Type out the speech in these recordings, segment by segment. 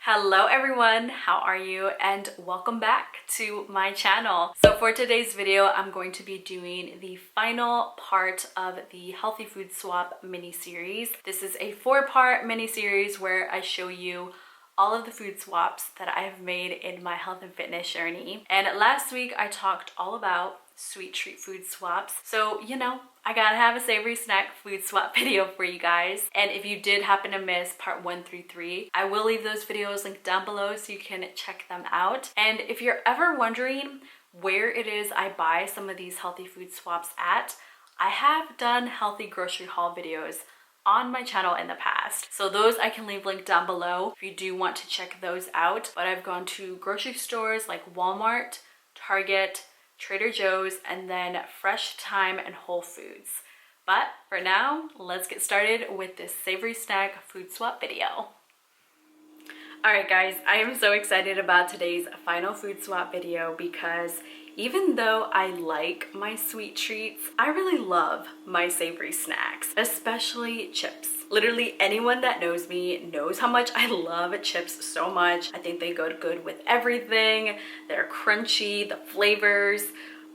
Hello everyone, how are you? And welcome back to my channel. So for today's video, I'm going to be doing the final part of the Healthy Food Swap mini-series. This is a 4-part mini-series where I show you all of the food swaps that I have made in my health and fitness journey. And last week I talked all about sweet treat food swaps. So, you know, I gotta have a savory snack food swap video for you guys. And if you did happen to miss part 1 through 3, I will leave those videos linked down below so you can check them out. And if you're ever wondering where it is I buy some of these healthy food swaps at, I have done healthy grocery haul videos on my channel in the past. So those I can leave linked down below if you do want to check those out. But I've gone to grocery stores like Walmart, Target, Trader Joe's, and then Fresh Thyme and Whole Foods. But for now, let's get started with this savory snack food swap video. Alright guys, I am so excited about today's final food swap video because even though I like my sweet treats, I really love my savory snacks, especially chips. Literally anyone that knows me knows how much I love chips so much. I think they go good with everything. They're crunchy, the flavors.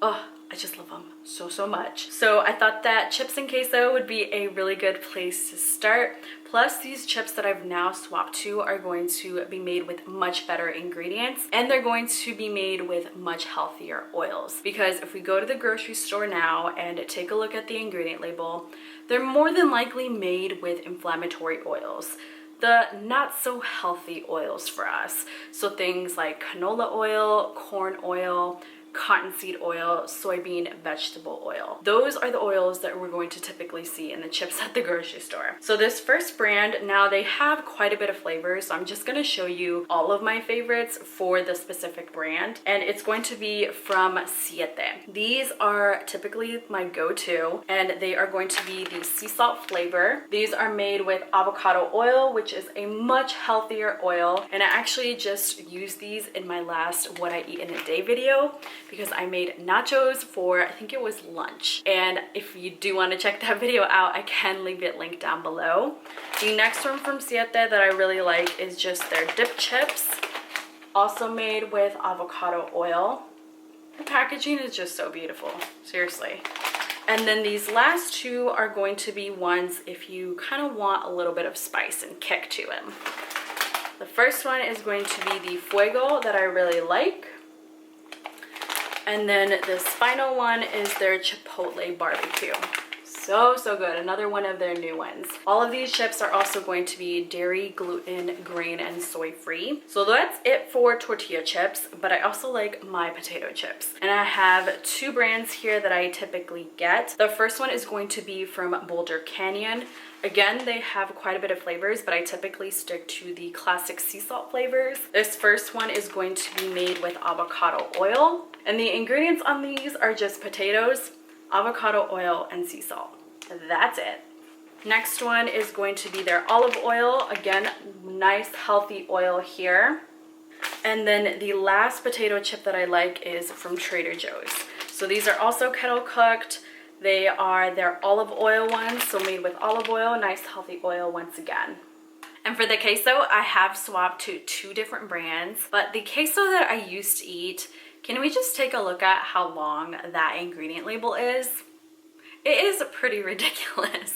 Oh, I just love them so much. So I thought that chips and queso would be a really good place to start. Plus these chips that I've now swapped to are going to be made with much better ingredients, and they're going to be made with much healthier oils. Because if we go to the grocery store now and take a look at the ingredient label, they're more than likely made with inflammatory oils, the not so healthy oils for us. So things like canola oil, corn oil, cottonseed oil, soybean vegetable oil. Those are the oils that we're going to typically see in the chips at the grocery store. So this first brand, now they have quite a bit of flavors, so I'm just going to show you all of my favorites for the specific brand, and it's going to be from Siete. These are typically my go-to, and they are going to be the sea salt flavor. These are made with avocado oil, which is a much healthier oil, and I actually just used these in my last What I Eat in a Day video, because I made nachos for, I think it was lunch. And if you do want to check that video out, I can leave it linked down below. The next one from Siete that I really like is just their dip chips, also made with avocado oil. The packaging is just so beautiful, seriously. And then these last two are going to be ones if you kind of want a little bit of spice and kick to them. The first one is going to be the Fuego that I really like. And then this final one is their Chipotle Barbecue. So good. Another one of their new ones. All of these chips are also going to be dairy, gluten, grain, and soy free. So that's it for tortilla chips, but I also like my potato chips. And I have 2 brands here that I typically get. The first one is going to be from Boulder Canyon. Again, they have quite a bit of flavors, but I typically stick to the classic sea salt flavors. This first one is going to be made with avocado oil. And the ingredients on these are just potatoes, avocado oil, and sea salt. That's it. Next one is going to be their olive oil. Again, nice healthy oil here. And then the last potato chip that I like is from Trader Joe's. So these are also kettle cooked. They are their olive oil ones, so made with olive oil, nice healthy oil once again. And for the queso, I have swapped to 2 different brands, but the queso that I used to eat, can we just take a look at how long that ingredient label is? It is pretty ridiculous.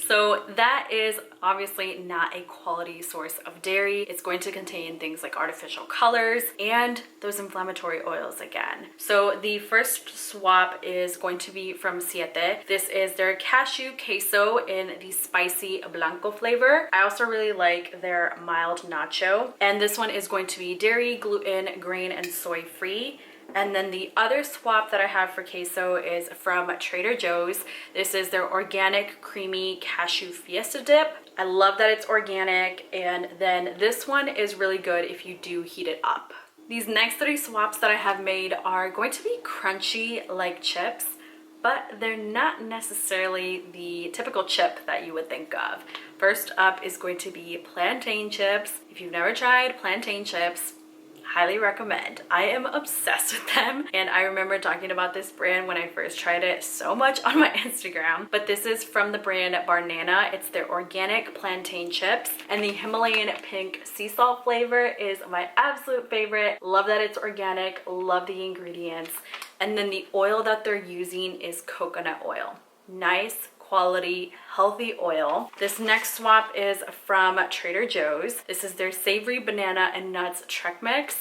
So that is obviously not a quality source of dairy. It's going to contain things like artificial colors and those inflammatory oils again. So the first swap is going to be from Siete. This is their Cashew Queso in the spicy blanco flavor. I also really like their mild nacho. And this one is going to be dairy, gluten, grain, and soy free. And then the other swap that I have for queso is from Trader Joe's. This is their organic creamy cashew Fiesta dip. I love that it's organic, and then this one is really good if you do heat it up. These next 3 swaps that I have made are going to be crunchy like chips, but they're not necessarily the typical chip that you would think of. First up is going to be plantain chips. If you've never tried plantain chips, Highly recommend. I am obsessed with them, and I remember talking about this brand when I first tried it so much on my Instagram. But this is from the brand Banana. It's their organic plantain chips, and the Himalayan pink sea salt flavor is my absolute favorite. Love that it's organic, love the ingredients, and then the oil that they're using is coconut oil. Nice quality, healthy oil. This next swap is from Trader Joe's. This is their savory banana and nuts Trek mix.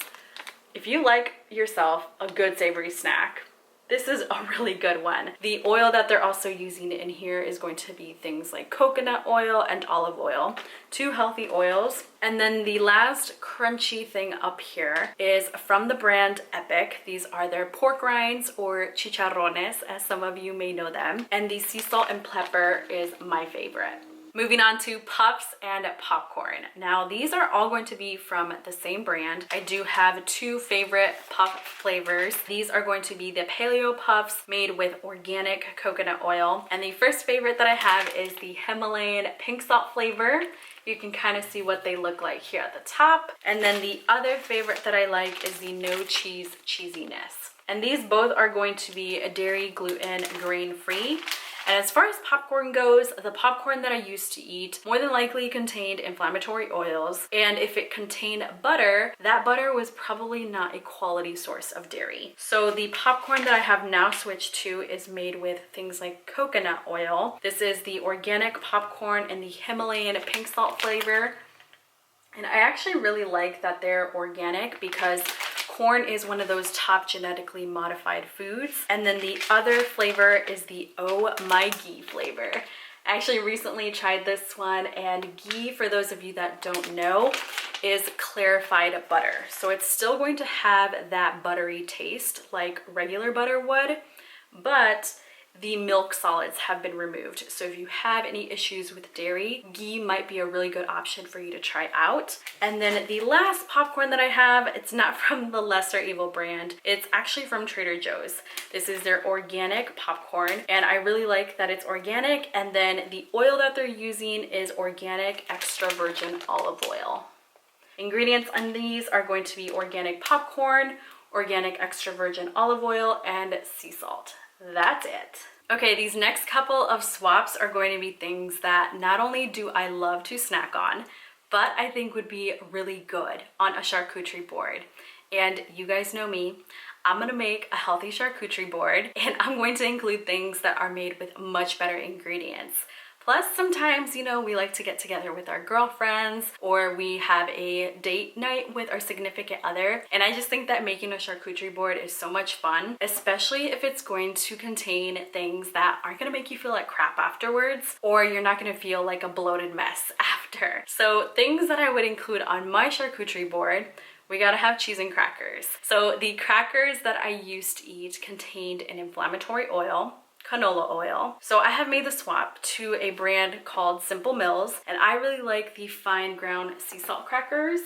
If you like yourself a good savory snack, this is a really good one. The oil that they're also using in here is going to be things like coconut oil and olive oil, 2 healthy oils. And then the last crunchy thing up here is from the brand Epic. These are their pork rinds, or chicharrones, as some of you may know them. And the sea salt and pepper is my favorite. Moving on to puffs and popcorn. Now these are all going to be from the same brand. I do have 2 favorite puff flavors. These are going to be the paleo puffs made with organic coconut oil. And the first favorite that I have is the Himalayan pink salt flavor. You can kind of see what they look like here at the top. And then the other favorite that I like is the no cheese cheesiness. And these both are going to be a dairy, gluten, grain-free. And as far as popcorn goes, the popcorn that I used to eat more than likely contained inflammatory oils. And if it contained butter, that butter was probably not a quality source of dairy. So the popcorn that I have now switched to is made with things like coconut oil. This is the organic popcorn in the Himalayan pink salt flavor. And I actually really like that they're organic because corn is one of those top genetically modified foods. And then the other flavor is the Oh My Ghee flavor. I actually recently tried this one, and ghee, for those of you that don't know, is clarified butter. So it's still going to have that buttery taste like regular butter would, but the milk solids have been removed. So if you have any issues with dairy, ghee might be a really good option for you to try out. And then the last popcorn that I have, it's not from the lesser evil brand. It's actually from Trader Joe's. This is their organic popcorn, and I really like that it's organic. And then the oil that they're using is organic extra virgin olive oil. Ingredients on these are going to be organic popcorn, organic extra virgin olive oil, and sea salt. That's it. Okay, these next couple of swaps are going to be things that not only do I love to snack on, but I think would be really good on a charcuterie board. And you guys know me, I'm gonna make a healthy charcuterie board, and I'm going to include things that are made with much better ingredients. Plus, sometimes, you know, we like to get together with our girlfriends, or we have a date night with our significant other. And I just think that making a charcuterie board is so much fun, especially if it's going to contain things that aren't gonna make you feel like crap afterwards, or you're not gonna feel like a bloated mess after. So things that I would include on my charcuterie board: we gotta have cheese and crackers. So the crackers that I used to eat contained an inflammatory oil, canola oil. So I have made the swap to a brand called Simple Mills, and I really like the fine ground sea salt crackers.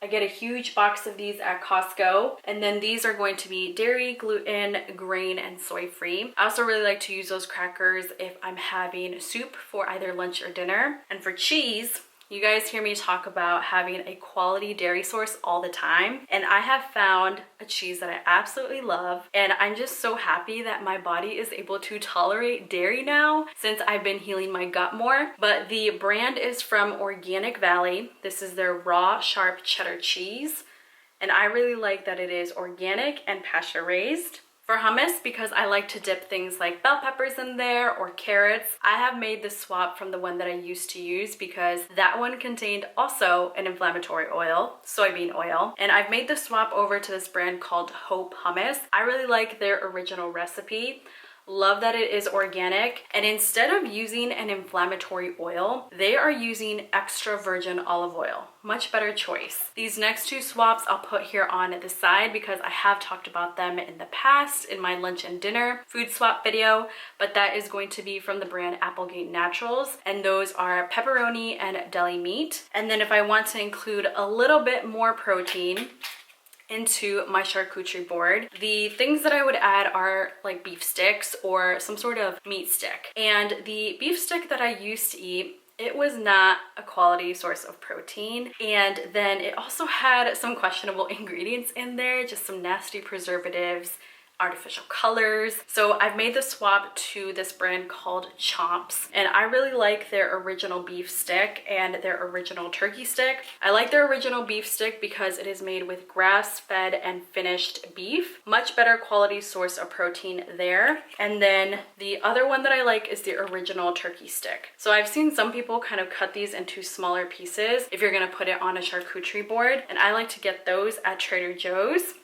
I get a huge box of these at Costco, and then these are going to be dairy, gluten, grain, and soy free. I also really like to use those crackers if I'm having soup for either lunch or dinner. And for cheese, you guys hear me talk about having a quality dairy source all the time, and I have found a cheese that I absolutely love, and I'm just so happy that my body is able to tolerate dairy now since I've been healing my gut more. But the brand is from Organic Valley. This is their raw sharp cheddar cheese, and I really like that it is organic and pasture raised. For hummus, because I like to dip things like bell peppers in there or carrots, I have made the swap from the one that I used to use because that one contained also an inflammatory oil, soybean oil, and I've made the swap over to this brand called Hope Hummus. I really like their original recipe. Love that it is organic, and instead of using an inflammatory oil, they are using extra virgin olive oil. Much better choice. These next 2 swaps I'll put here on the side because I have talked about them in the past in my lunch and dinner food swap video, but that is going to be from the brand Applegate Naturals, and those are pepperoni and deli meat. And then if I want to include a little bit more protein into my charcuterie board, the things that I would add are like beef sticks or some sort of meat stick. And the beef stick that I used to eat it was not a quality source of protein. And then it also had some questionable ingredients in there, just some nasty preservatives, artificial colors. So I've made the swap to this brand called Chomps, and I really like their original beef stick and their original turkey stick. I like their original beef stick because it is made with grass-fed and finished beef. Much better quality source of protein there. And then the other one that I like is the original turkey stick. So I've seen some people kind of cut these into smaller pieces if you're gonna put it on a charcuterie board, and I like to get those at Trader Joe's.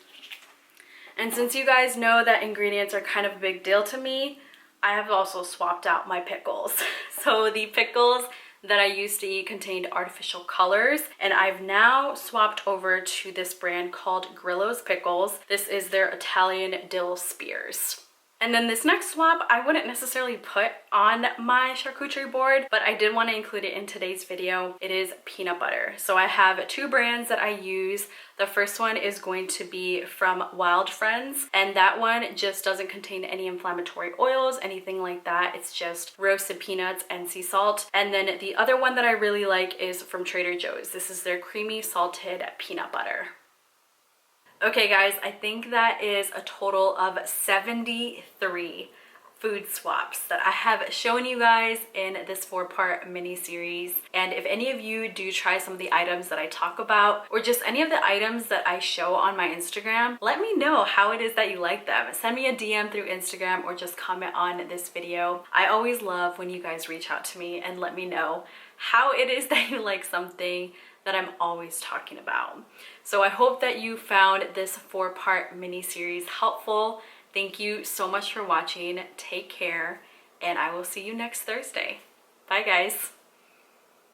And since you guys know that ingredients are kind of a big deal to me, I have also swapped out my pickles. So the pickles that I used to eat contained artificial colors, and I've now swapped over to this brand called Grillo's Pickles. This is their Italian dill spears. And then this next swap, I wouldn't necessarily put on my charcuterie board, but I did want to include it in today's video. It is peanut butter. So I have two brands that I use. The first one is going to be from Wild Friends, and that one just doesn't contain any inflammatory oils, anything like that. It's just roasted peanuts and sea salt. And then the other one that I really like is from Trader Joe's. This is their creamy salted peanut butter. Okay guys, I think that is a total of 73 food swaps that I have shown you guys in this 4-part mini series. And if any of you do try some of the items that I talk about, or just any of the items that I show on my Instagram, let me know how it is that you like them. Send me a DM through Instagram or just comment on this video. I always love when you guys reach out to me and let me know how it is that you like something that I'm always talking about. So I hope that you found this 4-part mini series helpful. Thank you so much for watching. Take care, and I will see you next Thursday. Bye guys.